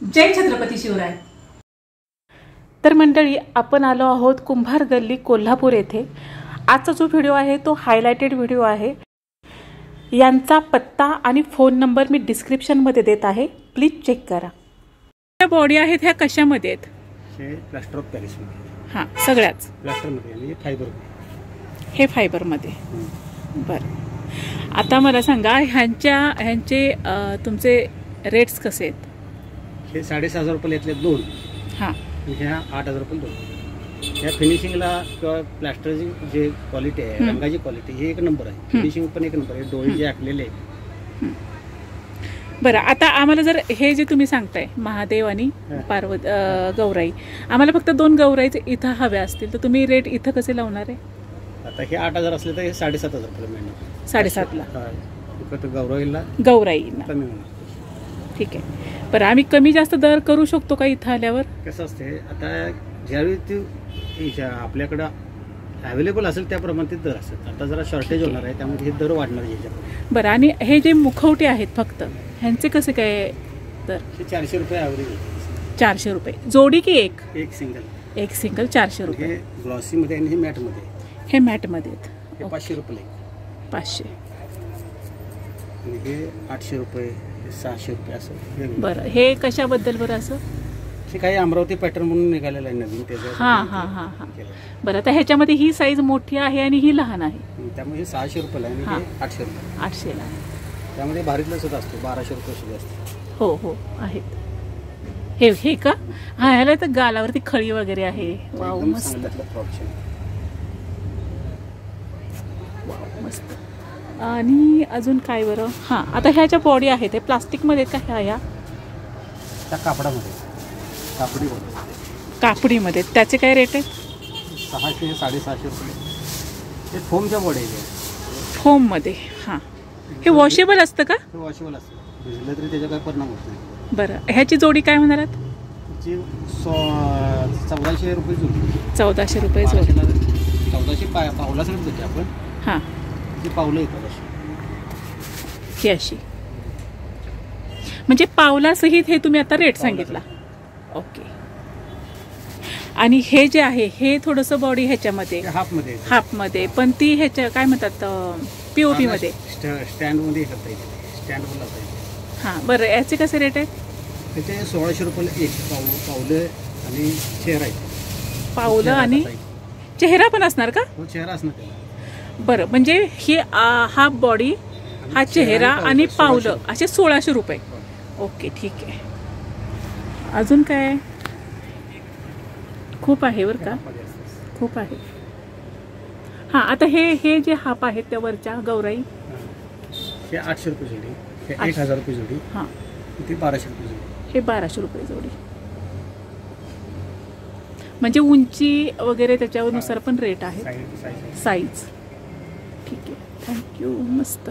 जय छत्रपती शिवराय। तर मंडळी, आपण आलो आहोत कुंभार गल्ली कोल्हापूर येथे। आजचा जो व्हिडिओ आहे तो हायलाइटेड व्हिडिओ आहे। यांचा पत्ता आणि फोन नंबर मी डिस्क्रिप्शन मध्ये देत आहे, प्लीज चेक करा। त्या बॉडी आहेत ह्या कशामध्ये आहेत? हे प्लास्टर ऑफ पॅरिस मध्ये। हां, सगळ्याच प्लास्टर मध्ये आणि फायबर। हे फायबर मध्ये। बरं, आता मला सांगा ह्यांचे तुमचे रेट्स कसे आहेत? हे 6,500 रुपये यातले दोन। हां, ह्या 8,000 रुपये दोन। ह्या फिनिशिंगला किंवा प्लास्टरची जे क्वालिटी आहे, रंगाची क्वालिटी ही एक नंबर आहे। फिनिशिंग पण एक नंबर आहे। डोळे जे आखलेले आहेत। बरं, आता आम्हाला जर हे जे तुम्ही सांगताय महादेव आणि पार्वती गौराई, आम्हाला फक्त दोन गौराईचे इथं हव्या असतील तर तुम्ही रेट इथं कसे लावणार आहे? आता हे 8,000 असले तर हे 7,500 रुपये मिळणार। 7,500 ला फक्त गौराईला कमी होणार। ठीक आहे। बरं, आम्ही कमी जास्त दर करू शकतो का इथं आल्यावर? कसं असते, आता ज्यावेळी ती आपल्याकडं अवेलेबल असेल त्याप्रमाणे ते दर असतात। आता जरा शॉर्टेज होणार आहे, त्यामुळे हे दर वाढणार याच्यात। बरं, आणि हे जे मुखवटे आहेत फक्त ह्यांचे कसे काय दर? हे 400 रुपये ॲव्हरेज आहे। 400 रुपये जोडी की एक सिंगल? एक सिंगल 400 रुपये। हे ग्लॉसीमध्ये आणि हे मॅटमध्ये। हे मॅटमध्ये आहेत। हे 500 रुपये। 500 आणि हे 800 रुपये, 600 रुपये असं। बरं, हे कशाबद्दल बरं असं? हे काही अमरावती पॅटर्न म्हणून निघालेलं आहे नवीन, त्याचं। हां. बरं, आता ह्याच्यामध्ये ही साईज मोठी आहे आणि ही लहान आहे, त्यामुळे हे 600 रुपयाला आहे आणि हे 800 रुपये। 800 ला आहे। त्यामध्ये भारीतलं सुद्धा असतो, 1200 रुपये सुद्धा असतो। हो आहेत। हे का? हा, ह्याला तर गालावरती खळी वगैरे आहे। वाव, मस्त मस्त। आणि अजून काय बरं? हां, आता ह्या ज्या बॉडी आहेत ते प्लास्टिकमध्ये का ह्या त्या कापडामध्ये? कापडीमध्ये। त्याचे काय रेट आहे? 600 650 रुपये। हे फोमच्या बॉडी आहे। फोममध्ये? हां, हे वॉशेबल असतं का? हे वॉशेबल असतं, भिजलं तरी त्याचा काही परिणाम होत नाही। बरं, ह्याची जोडी काय म्हणालात? त्याची 1400 रुपये जोडी। 1400 रुपये जोडी। 1400 पावला सांगतो त्याची आपण। हां, ती पावलं येतात अशी, ही अशी, म्हणजे पावलासहित हे तुम्ही आता रेट सांगितला। ओके। आणि हे जे आहे हे थोडंसं बॉडी ह्याच्यामध्ये हाफमध्ये, पण ती ह्याच्या काय म्हणतात POP मध्ये, स्टँडमध्ये करता येते, स्टँडवर लावता येते। हां, बरं, याचे कसे रेट आहेत? त्याचे 1600 रुपये एक पावलं आणि चेहरा आहे। पावलं आणि चेहरा पण असणार का? हो, चेहरा असणार त्याला। बरं, म्हणजे ही हाफ बॉडी, हा चेहरा आणि पावलं असे 1600 रुपये। ओके, ठीक आहे। अजून काय? खूप आहे बरं का, खूप आहे। हां, आता हे जे हाफ आहेत त्या वरच्या गौराई, हे 800 रुपये जोडी, हे 1000 रुपये जोडी। हां, ती 1200 रुपये जोडी। हे 1200 रुपये जोडी। म्हणजे उंची वगैरे त्याच्यानुसार पण रेट आहे, साईज। ठीक आहे, थँक्यू, मस्त।